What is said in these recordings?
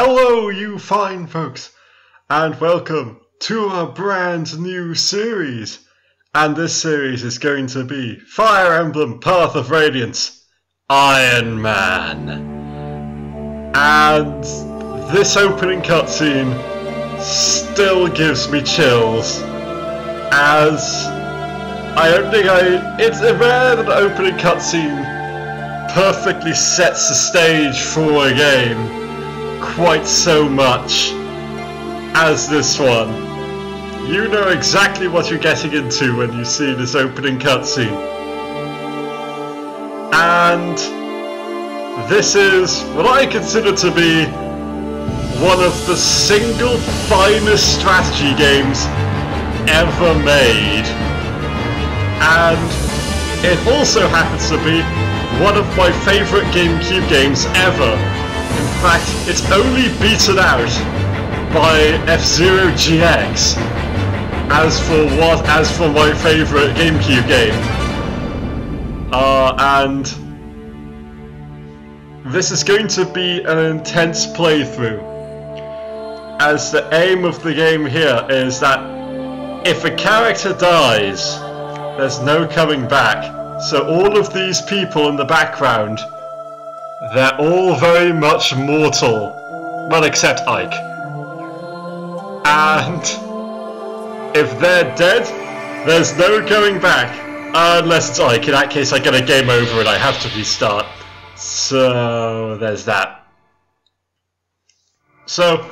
Hello, you fine folks, and welcome to a brand new series. And this series is going to be Fire Emblem Path of Radiance, Iron Man. And this opening cutscene still gives me chills, as I don't think it's rare that an opening cutscene perfectly sets the stage for a game quite so much as this one. You know exactly what you're getting into when you see this opening cutscene. And this is what I consider to be one of the single finest strategy games ever made. And it also happens to be one of my favourite GameCube games ever. In fact, it's only beaten out by F-Zero GX as for my favourite GameCube game. And this is going to be an intense playthrough, as the aim of the game here is that if a character dies, there's no coming back. So all of these people in the background, they're all very much mortal. Well, except Ike. And if they're dead, there's no going back. Unless it's Ike. In that case, I get a game over and I have to restart. So there's that. So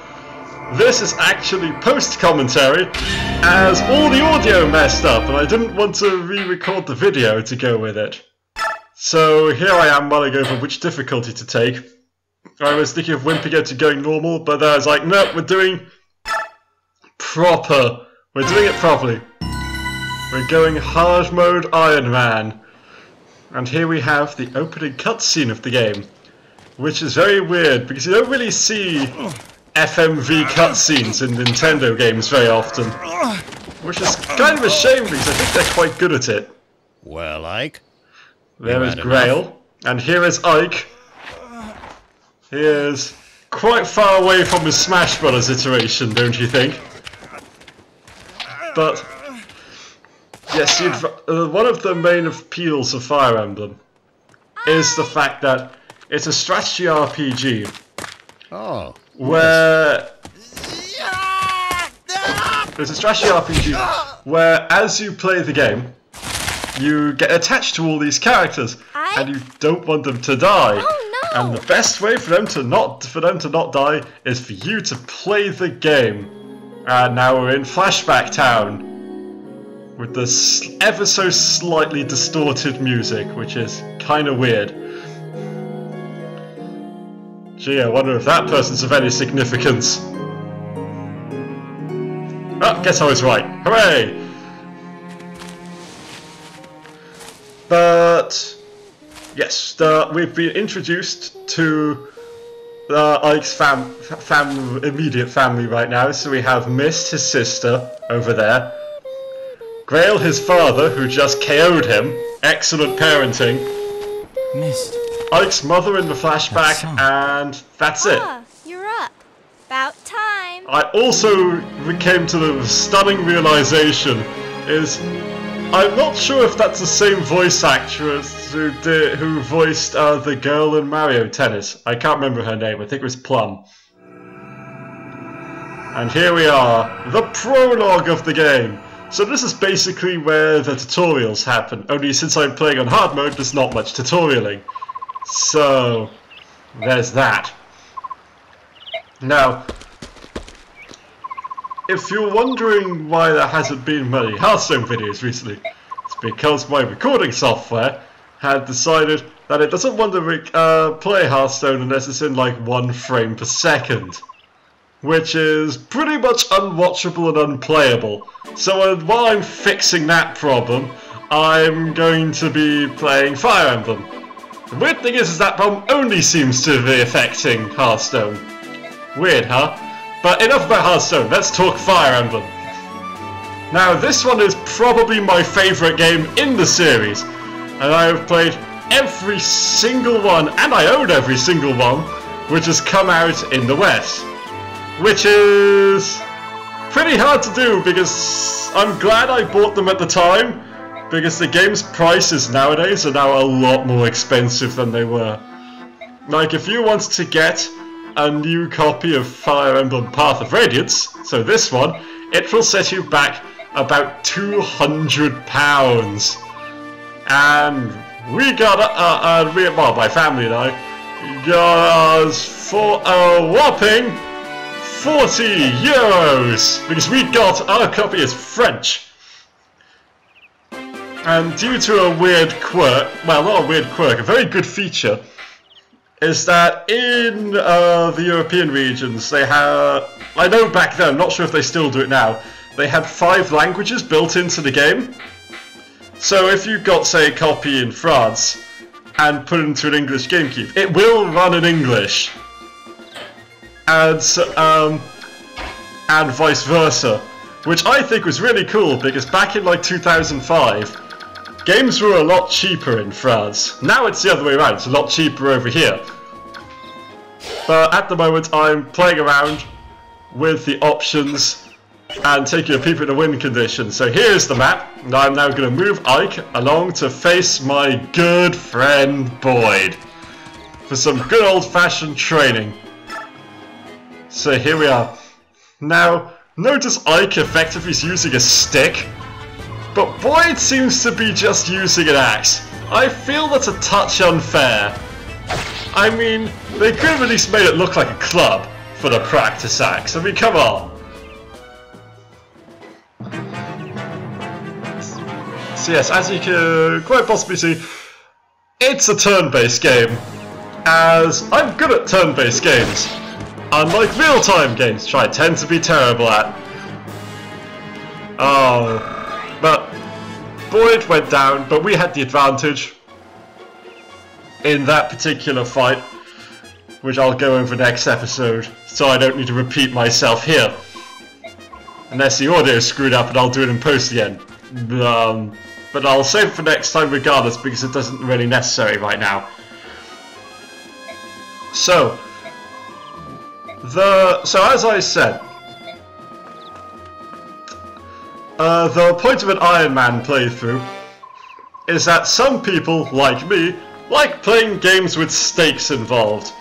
this is actually post-commentary, as all the audio messed up and I didn't want to re-record the video to go with it. So here I am mulling over which difficulty to take. I was thinking of wimping it to going normal, but I was like, no, we're doing proper. We're doing it properly. We're going hard mode Iron Man. And here we have the opening cutscene of the game, which is very weird because you don't really see FMV cutscenes in Nintendo games very often, which is kind of a shame because I think they're quite good at it. Well, Ike? There is Grail, and here is Ike. He is quite far away from his Smash Brothers iteration, don't you think? But yes, one of the main appeals of Fire Emblem is the fact that it's a strategy RPG. Oh. Where there's a strategy RPG where, as you play the game, you get attached to all these characters, and you don't want them to die. Oh, no. And the best way for them to not die is for you to play the game. And now we're in Flashback Town with the ever so slightly distorted music, which is kind of weird. Gee, I wonder if that person's of any significance. Oh, guess I was right. Hooray! But yes, we've been introduced to Ike's immediate family right now. So we have Mist, his sister, over there. Grail, his father, who just KO'd him. Excellent parenting. Mist. Ike's mother in the flashback, and that's it. You're up. About time. I also came to the stunning realization I'm not sure if that's the same voice actress who voiced the girl in Mario Tennis. I can't remember her name. I think it was Plum. And here we are, the prologue of the game. So this is basically where the tutorials happen. Only since I'm playing on hard mode, there's not much tutorialing. So there's that. Now, if you're wondering why there hasn't been many Hearthstone videos recently, it's because my recording software had decided that it doesn't want to play Hearthstone unless it's in like 1 frame per second, which is pretty much unwatchable and unplayable. So while I'm fixing that problem, I'm going to be playing Fire Emblem. The weird thing is that problem only seems to be affecting Hearthstone. Weird, huh? But enough about Hearthstone, let's talk Fire Emblem. Now, this one is probably my favourite game in the series, and I have played every single one, and I own every single one, which has come out in the West, which is pretty hard to do because I'm glad I bought them at the time, because the game's prices nowadays are now a lot more expensive than they were. Like, if you want to get a new copy of Fire Emblem Path of Radiance, so this one, it will set you back about £200. And we got, well, my family and I, got us for a whopping €40, because we got our copy is French. And due to a weird quirk, well, not a weird quirk, a very good feature, is that in the European regions they have, I know back then, I'm not sure if they still do it now, they had 5 languages built into the game. So if you got, say, a copy in France and put it into an English GameCube, it will run in English. And vice versa. Which I think was really cool, because back in like 2005, games were a lot cheaper in France. Now it's the other way around, it's a lot cheaper over here. But at the moment I'm playing around with the options and taking a peep at the win condition. So here's the map, and I'm now going to move Ike along to face my good friend Boyd for some good old-fashioned training. So here we are. Now, notice Ike effectively is using a stick, but Boyd seems to be just using an axe. I feel that's a touch unfair. I mean, they could have at least made it look like a club for the practice axe. I mean, come on. So yes, as you can quite possibly see, it's a turn-based game, as I'm good at turn-based games, unlike real-time games, which I tend to be terrible at. Oh, but Boyd went down, but we had the advantage in that particular fight, which I'll go over next episode, so I don't need to repeat myself here. Unless the audio is screwed up, and I'll do it in post again. But I'll save it for next time regardless, because it doesn't really necessary right now. So as I said, the point of an Iron Man playthrough is that some people, like me, like playing games with stakes involved.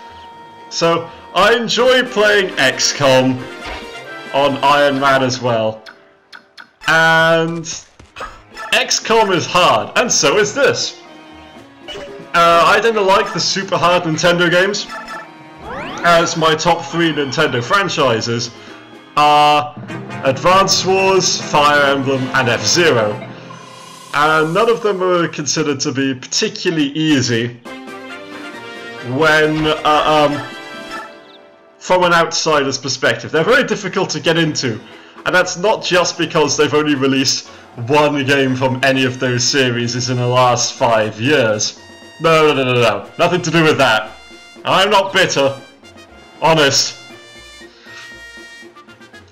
So I enjoy playing XCOM on Iron Man as well. And XCOM is hard, and so is this. I tend to like the super hard Nintendo games, as my top 3 Nintendo franchises are Advance Wars, Fire Emblem, and F-Zero. And none of them are considered to be particularly easy when, from an outsider's perspective. They're very difficult to get into, and that's not just because they've only released one game from any of those series in the last 5 years. No, nothing to do with that. I'm not bitter. Honest.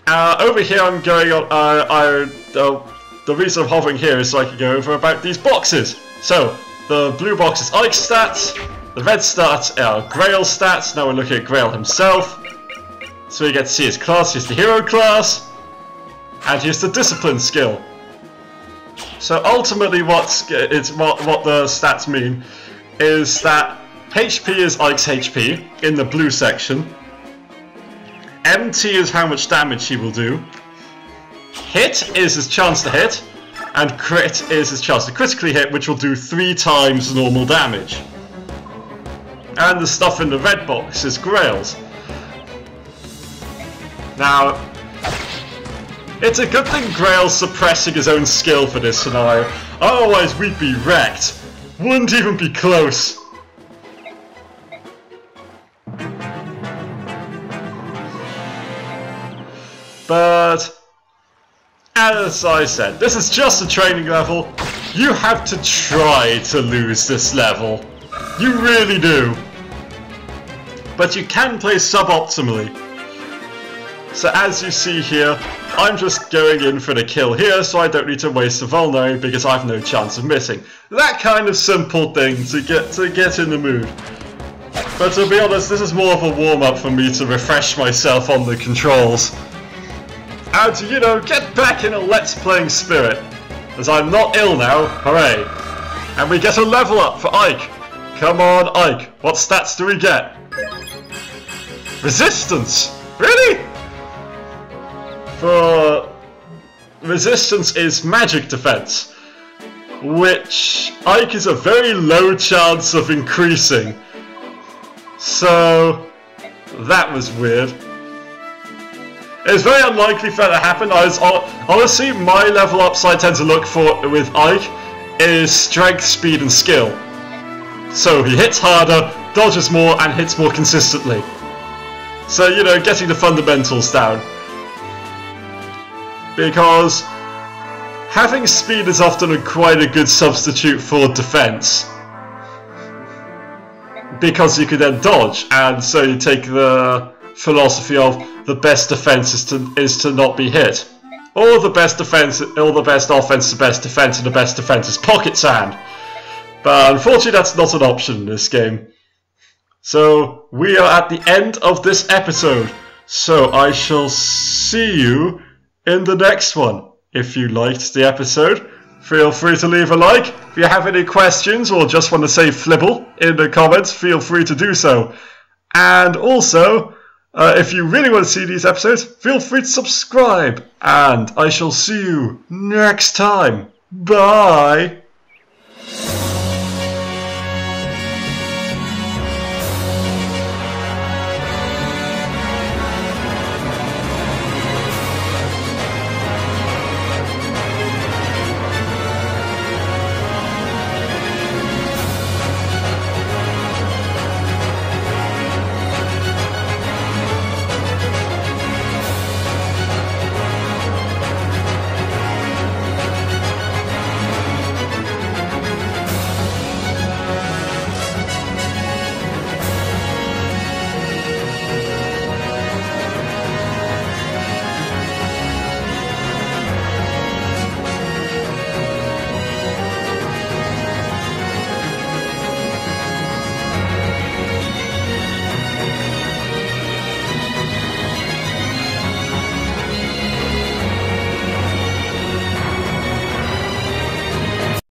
Over here I'm going on, the reason I'm hovering here is so I can go over about these boxes. So, the blue box is Ike's stats, the red stats are Grail's stats. Now we're looking at Grail himself. So you get to see his class, here's the hero class, and here's the discipline skill. So ultimately what the stats mean is that HP is Ike's HP in the blue section, MT is how much damage he will do, hit is his chance to hit, and crit is his chance to critically hit, which will do 3 times normal damage. And the stuff in the red box is Grails. Now, it's a good thing Grail's suppressing his own skill for this scenario, otherwise we'd be wrecked. Wouldn't even be close. But, as I said, this is just a training level. You have to try to lose this level. You really do. But you can play suboptimally. So as you see here, I'm just going in for the kill here, so I don't need to waste a vulnerary because I have no chance of missing. That kind of simple thing to get in the mood. But to be honest, this is more of a warm-up for me to refresh myself on the controls. And to, you know, get back in a Let's Playing spirit. As I'm not ill now, hooray. And we get a level up for Ike. Come on, Ike, what stats do we get? Resistance! Really? For... Resistance is magic defense, which Ike is a very low chance of increasing. So, that was weird. It's very unlikely for that to happen. Honestly, my level ups I tend to look for with Ike is strength, speed, and skill. So he hits harder, dodges more, and hits more consistently. So, you know, getting the fundamentals down. Because having speed is often quite a good substitute for defense. Because you can then dodge, and so you take the philosophy of the best defense is to not be hit. Or the best defense, or the best offense is the best defense, and the best defense is pocket sand. But unfortunately that's not an option in this game. So we are at the end of this episode. So I shall see you in the next one. If you liked the episode, feel free to leave a like. If you have any questions or just want to say flibble in the comments, feel free to do so. And also, if you really want to see these episodes, feel free to subscribe. And I shall see you next time. Bye!